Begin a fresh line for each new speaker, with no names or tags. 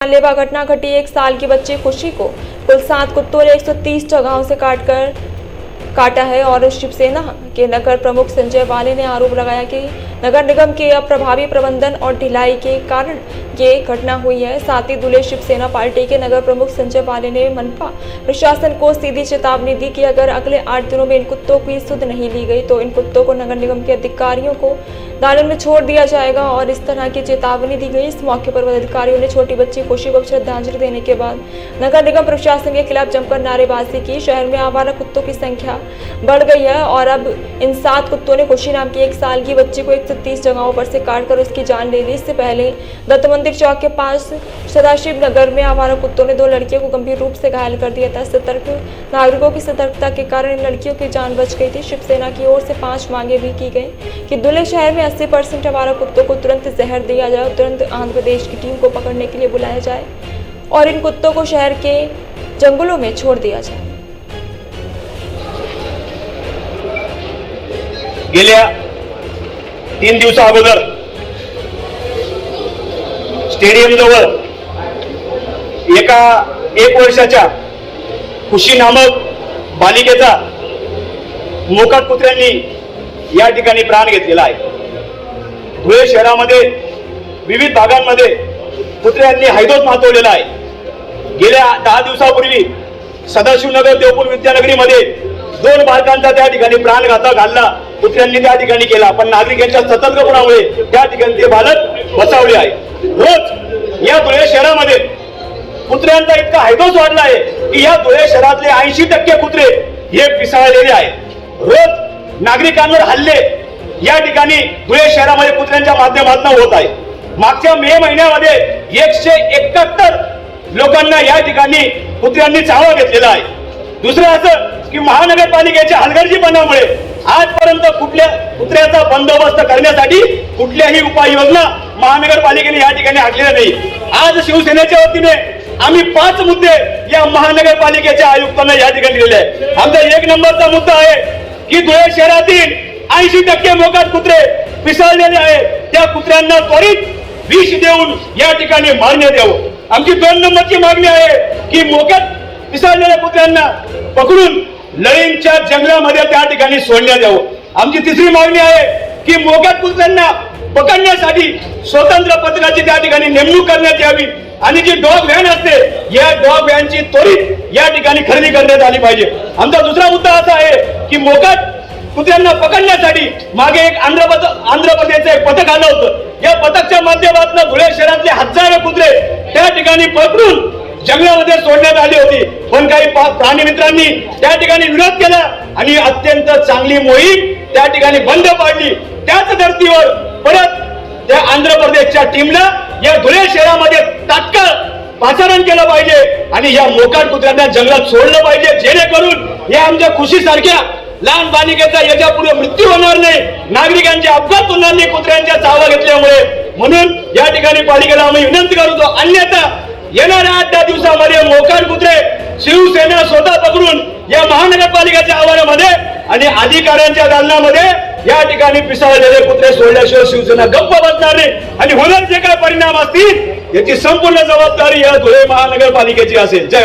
जानलेवा घटना घटी। 1 साल की बच्ची खुशी को कुल 7 कुत्तों ने 130 जगहों से काटा है और शिवसेना के नगर प्रमुख संजय वाले ने आरोप लगाया कि नगर निगम के अप्रभावी प्रबंधन और ढिलाई के कारण ये घटना हुई है। साथ ही दूल्हे शिवसेना पार्टी के नगर प्रमुख संजय वाले ने मनपा प्रशासन को सीधी चेतावनी दी कि अगर अगले 8 दिनों में इन कुत्तों की सुध नहीं ली गई तो इन कुत्तों को नगर निगम के अधिकारियों को दालन में छोड़ दिया जाएगा और इस तरह की चेतावनी दी गई। इस मौके पर पदाधिकारियों ने छोटी बच्ची खुशी को श्रद्धांजलि देने के बाद नगर निगम प्रशासन के खिलाफ जमकर नारेबाजी की। शहर में आवारा कुत्तों की संख्या बढ़ गई है और अब इन 7 कुत्तों ने खुशी नाम की 1 साल की बच्ची को 130 जगहों पर से काटकर उसकी जान ले ली। इससे पहले दत्त मंदिर चौक के पास सदाशिव नगर में आवारा कुत्तों ने 2 लड़कियों को गंभीर रूप से घायल कर दिया था। सतर्क नागरिकों की सतर्कता के कारण इन लड़कियों की जान बच गई थी। शिवसेना की ओर से 5 मांगे भी की गई कि दूल्हे शहर में 80% आवारा कुत्तों को तुरंत जहर दिया जाए, तुरंत आंध्र प्रदेश की टीम को पकड़ने के लिए बुलाया जाए और इन कुत्तों को शहर के जंगलों में छोड़ दिया जाए।
गेल्या 3 दिवसा अगोदर स्टेडियम जवळ एका 1 वर्षाच्या खुशी नामक बालिकेचा मोकाट कुत्र्यांनी या ठिकाणी प्राण घेतलेला आहे। धुळे शहरामध्ये विविध भागांमध्ये कुत्र्यांनी हैदोस माजवलेला आहे। गेल्या 10 दिवसापूर्वी सदाशिवनगर देवपूर विद्यानगरीमध्ये 2 बालकांचा त्या ठिकाणी प्राणघातक हल्ला कुत्र्यांनी त्या ठिकाणी केला, पण नागरिकांच्या सतर्कपणामुळे त्या ठिकाणी ते बालक बचावले आहे। रोज या धुळे शहरामध्ये कुत्र्यांचा इतका हैदोस वाढला आहे की या धुळे शहरातले 80% कुत्रे हे पिसाळलेले आहेत। रोज नागरिकांवर हल्ले या ठिकाणी धुळे शहरामध्ये कुत्र्यांच्या माध्यमातून होत आहे। मागच्या मे महिन्यामध्ये 171 लोकांना या ठिकाणी कुत्र्यांनी चावा घेतलेला आहे। दुसरं असं की महानगरपालिकेच्या हलगर्जीपणामुळे आजपर्यंत कुत्र्याचा बंदोबस्त करण्यासाठी कुठल्याही उपाययोजना महानगरपालिकेने या ठिकाणी आखलेल्या नाही। आज शिवसेनेच्या वतीने आम्ही 5 मुद्दे या महानगरपालिकेच्या आयुक्तांना या ठिकाणी दिलेले आहे। आमचा 1 नंबरचा मुद्दा आहे की धुळे शहरातील 80% मोकाट कुत्रे पिसाळलेले आहेत, त्या कुत्र्यांना त्वरित विष देऊन या ठिकाणी मारण्यात यावं। आमची 2 नंबरची मागणी आहे की मोकाट पिसाळलेल्या कुत्र्यांना पकडून लळींच्या जंगलामध्ये त्या ठिकाणी सोडण्यात यावं। आमची 3री मागणी आहे की मोकाट कुत्र्यांना पकडण्यासाठी स्वतंत्र पथकाची त्या ठिकाणी नेमणूक करण्यात यावी आणि जी डॉग व्हॅन असते या डॉग व्हॅनची त्वरित या ठिकाणी खरेदी करण्यात आली पाहिजे। आमचा दुसरा मुद्दा असा आहे की मोकाट कुत्र्यांना पकडण्यासाठी मागे एक आंध्र प्रदेशचं एक पथक आलं होतं। या पथकच्या माध्यमातून धुळे शहरातले हजारो कुत्रे त्या ठिकाणी पकडून जंगलामध्ये सोडण्यात आली होती, पण काही प्राणी मित्रांनी त्या ठिकाणी विरोध केला आणि अत्यंत चांगली मोहीम त्या ठिकाणी बंद पाडली। त्याच धर्तीवर परत त्या आंध्र प्रदेशच्या टीमला या धुळे शहरामध्ये तात्काळ पाचारण केलं पाहिजे आणि या मोकाट कुत्र्यांना जंगलात सोडलं पाहिजे, जेणेकरून या आमच्या खुशीसारख्या लहान बालिकेचा याच्यापुढे मृत्यू होणार नाही, नागरिकांचे अपघात होणार नाही कुत्र्यांच्या चावा घेतल्यामुळे। म्हणून या ठिकाणी पालिकेला आम्ही विनंती करतो, अन्यथा येणाऱ्या 8-10 दिवसामध्ये मोकाट कुत्रे शिवसेना स्वतः पकडून या महानगरपालिकेच्या आवारामध्ये आणि अधिकाऱ्यांच्या दालनामध्ये या ठिकाणी पिसाळलेले कुत्रे सोडल्याशिवाय शिवसेना गप्प बसणार नाही आणि होणार जे काय परिणाम असतील याची संपूर्ण जबाबदारी या धुळे महानगरपालिकेची असेल। जय